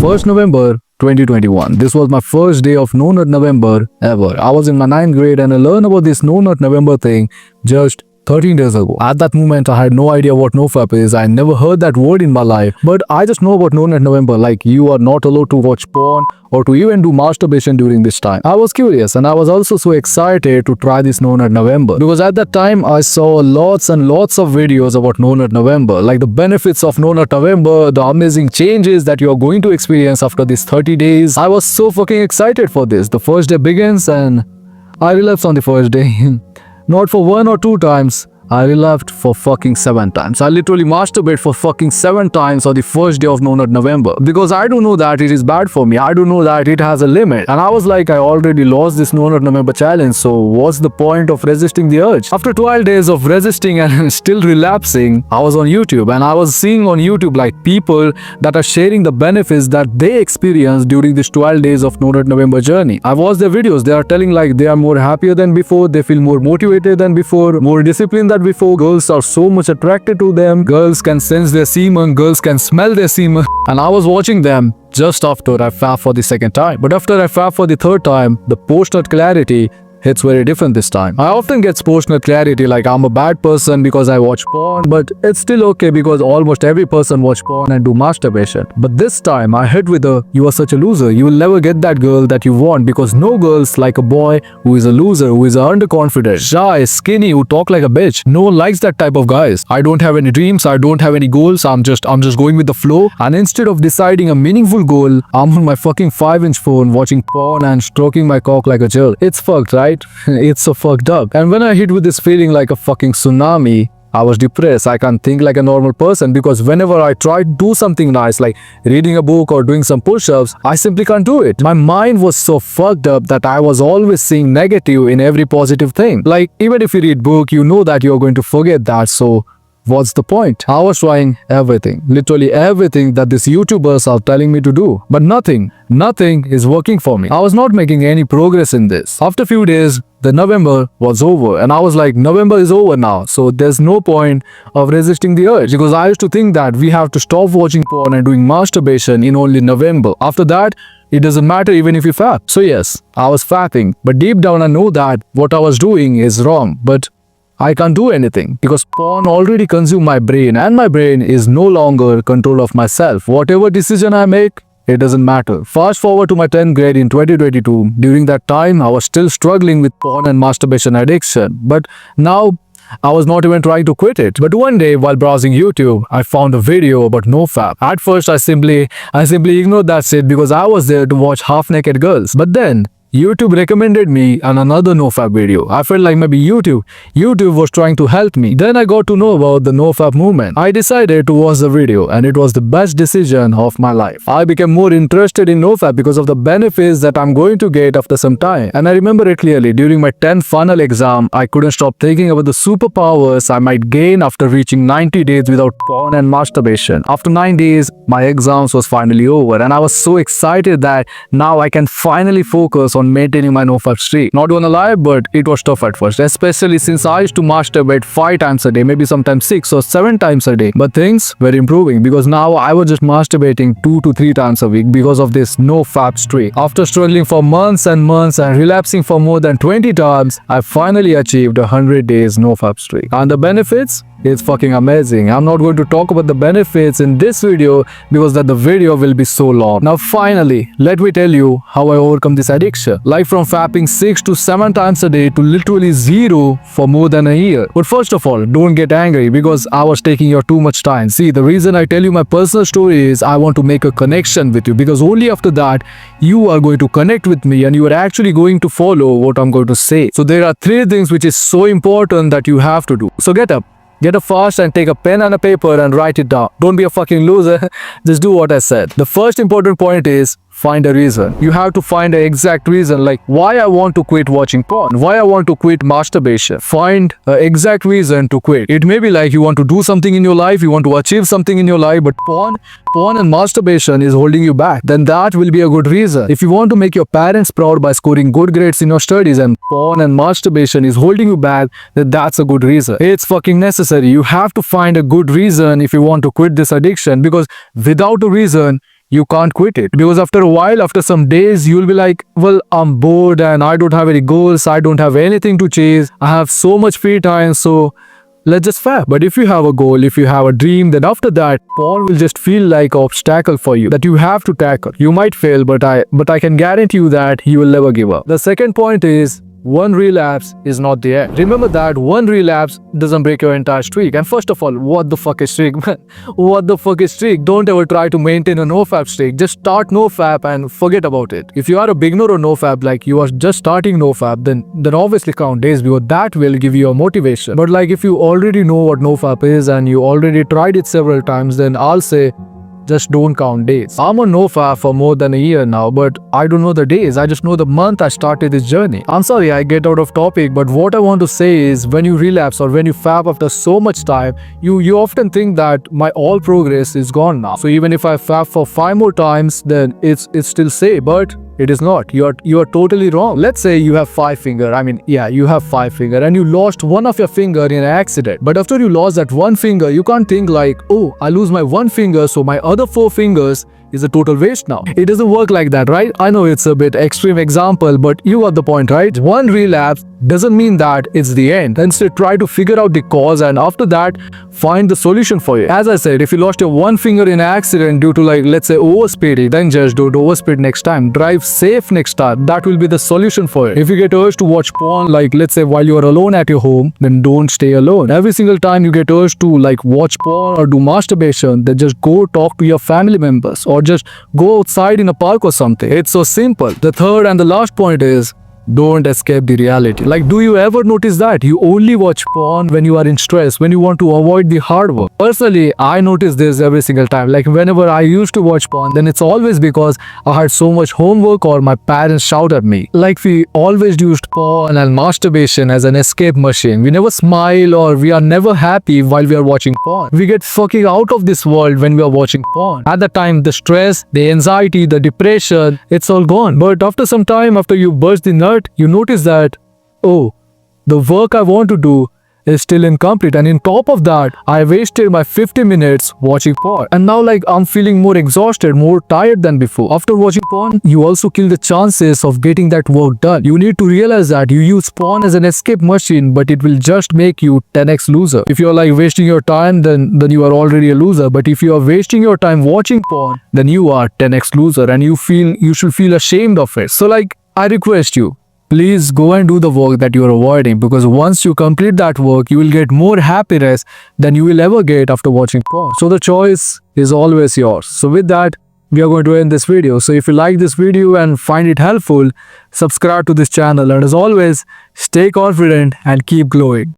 1st November 2021. This was my first day of No Nut November ever. I was in my 9th grade and I learned about this No Nut November thing just 13 days ago. At that moment, I had no idea what nofap is. I never heard that word in my life. But I just know about No Nut November, like you are not allowed to watch porn or to even do masturbation during this time. I was curious and I was also so excited to try this No Nut November because at that time I saw lots and lots of videos about No Nut November, like the benefits of No Nut November, the amazing changes that you are going to experience after these 30 days. I was so fucking excited for this. The first day begins and I relapsed on the first day. Not for 1 or 2 times, I relapsed for fucking 7 times. I literally masturbate for fucking 7 times on the first day of No Nut November because I don't know that it is bad for me. I don't know that it has a limit. And I was like, I already lost this No Nut November challenge, so what's the point of resisting the urge? After 12 days of resisting and still relapsing, I was on YouTube and I was seeing on YouTube like people that are sharing the benefits that they experienced during this 12 days of No Nut November journey. I watched their videos. They are telling like they are more happier than before, they feel more motivated than before, more disciplined than before. Girls are so much attracted to them. Girls can sense their semen. Girls can smell their semen. And I was watching them just after I fapped for the second time. But after I fapped for the third time, the post-nut clarity hits very different this time. I often get post-nut clarity like I'm a bad person because I watch porn, but it's still okay because almost every person watch porn and do masturbation. But this time I hit with a, you are such a loser. You will never get that girl that you want because no girls like a boy who is a loser, who is underconfident, shy, skinny, who talk like a bitch. No one likes that type of guys. I don't have any dreams. I don't have any goals. I'm just going with the flow. And instead of deciding a meaningful goal, I'm on my fucking 5-inch phone watching porn and stroking my cock like a girl. It's fucked, right? It's so fucked up. And when I hit with this feeling like a fucking tsunami, I was depressed. I can't think like a normal person because whenever I try to do something nice like reading a book or doing some push-ups, I simply can't do it. My mind was so fucked up that I was always seeing negative in every positive thing. Like even if you read book, you know that you're going to forget that, so what's the point? I was trying everything, literally everything that these YouTubers are telling me to do. But nothing is working for me. I was not making any progress in this. After a few days, the November was over and I was like, November is over now. So there's no point of resisting the urge because I used to think that we have to stop watching porn and doing masturbation in only November. After that, it doesn't matter even if you fap. So yes, I was fapping, but deep down I know that what I was doing is wrong. But I can't do anything because porn already consumed my brain and my brain is no longer control of myself. Whatever decision I make, it doesn't matter. Fast forward to my 10th grade in 2022. During that time, I was still struggling with porn and masturbation addiction. But now, I was not even trying to quit it. But one day, while browsing YouTube, I found a video about nofap. At first, I simply ignored that shit because I was there to watch half-naked girls. But then, YouTube recommended me another nofap video. I felt like maybe YouTube was trying to help me. Then I got to know about the nofap movement. I decided to watch the video and it was the best decision of my life. I became more interested in nofap because of the benefits that I'm going to get after some time. And I remember it clearly. During my 10th final exam, I couldn't stop thinking about the superpowers I might gain after reaching 90 days without porn and masturbation. After 9 days, my exams was finally over and I was so excited that now I can finally focus on maintaining my nofap streak. Not gonna lie, but it was tough at first, especially since I used to masturbate 5 times a day, maybe sometimes 6 or 7 times a day. But things were improving because now I was just masturbating 2 to 3 times a week because of this nofap streak. After struggling for months and months and relapsing for more than 20 times, I finally achieved a 100 days nofap streak. And the benefits? It's fucking amazing. I'm not going to talk about the benefits in this video because that the video will be so long. Now finally, let me tell you how I overcome this addiction. Like from fapping 6 to 7 times a day to literally 0 for more than a year. But first of all, don't get angry because I was taking your too much time. See, the reason I tell you my personal story is I want to make a connection with you because only after that you are going to connect with me and you are actually going to follow what I'm going to say. So there are 3 things which is so important that you have to do. So get up fast and take a pen and a paper and write it down. Don't be a fucking loser. Just do what I said. The first important point is find a reason. You have to find an exact reason, like why I want to quit watching porn, why I want to quit masturbation. Find an exact reason to quit. It may be like you want to do something in your life, you want to achieve something in your life, but porn and masturbation is holding you back. Then that will be a good reason. If you want to make your parents proud by scoring good grades in your studies and porn and masturbation is holding you back, then that's a good reason. It's fucking necessary. You have to find a good reason if you want to quit this addiction, because without a reason, you can't quit it. Because after a while, after some days, you'll be like, well, I'm bored and I don't have any goals, I don't have anything to chase, I have so much free time, so let's just fap. But if you have a goal, if you have a dream, then after that, porn will just feel like an obstacle for you that you have to tackle. You might fail, but I can guarantee you that you will never give up. The second point is, one relapse is not the end. Remember that one relapse doesn't break your entire streak. And first of all, what the fuck is streak, man? What the fuck is streak? Don't ever try to maintain a nofap streak. Just start nofap and forget about it. If you are a beginner or nofap, like you are just starting nofap, then obviously count days, because that will give you a motivation. But like if you already know what nofap is and you already tried it several times, then I'll say, just don't count days. I'm on nofap for more than a year now, but I don't know the days. I just know the month I started this journey. I'm sorry I get out of topic, but what I want to say is, when you relapse or when you fap after so much time, you often think that my all progress is gone now. So even if I fap for 5 more times, then it's still safe, but it is not. You are totally wrong. Let's say you have 5 finger. You have 5 finger and you lost one of your finger in an accident. But after you lost that one finger, you can't think like, oh, I lose my one finger, so my other 4 fingers is a total waste now. It doesn't work like that, right? I know it's a bit extreme example, but you got the point, right? One relapse doesn't mean that it's the end. Instead, try to figure out the cause and after that, find the solution for it. As I said, if you lost your one finger in an accident due to, like, let's say overspeeding, then just don't overspeed next time. Drive safe next time. That will be the solution for it. If you get urged to watch porn, like let's say while you are alone at your home, then don't stay alone. Every single time you get urged to like watch porn or do masturbation, then just go talk to your family members or just go outside in a park or something. It's so simple. The third and the last point is, don't escape the reality. Like, do you ever notice that you only watch porn when you are in stress, when you want to avoid the hard work? Personally, I notice this every single time. Like, whenever I used to watch porn, then it's always because I had so much homework or my parents shout at me. Like, we always used porn and masturbation as an escape machine. We never smile or we are never happy while we are watching porn. We get fucking out of this world when we are watching porn. At the time, the stress, the anxiety, the depression, it's all gone. But after some time, after you burst the nut, you notice that, oh, the work I want to do is still incomplete, and in top of that, I wasted my 50 minutes watching porn. And now, like, I'm feeling more exhausted, more tired than before. After watching porn, you also kill the chances of getting that work done. You need to realize that you use porn as an escape machine, but it will just make you 10x loser. If you're like wasting your time, then you are already a loser. But if you are wasting your time watching porn, then you are 10x loser, and you should feel ashamed of it. So like, I request you, please go and do the work that you are avoiding, because once you complete that work, you will get more happiness than you will ever get after watching porn. So the choice is always yours. So with that, we are going to end this video. So if you like this video and find it helpful, subscribe to this channel, and as always, stay confident and keep glowing.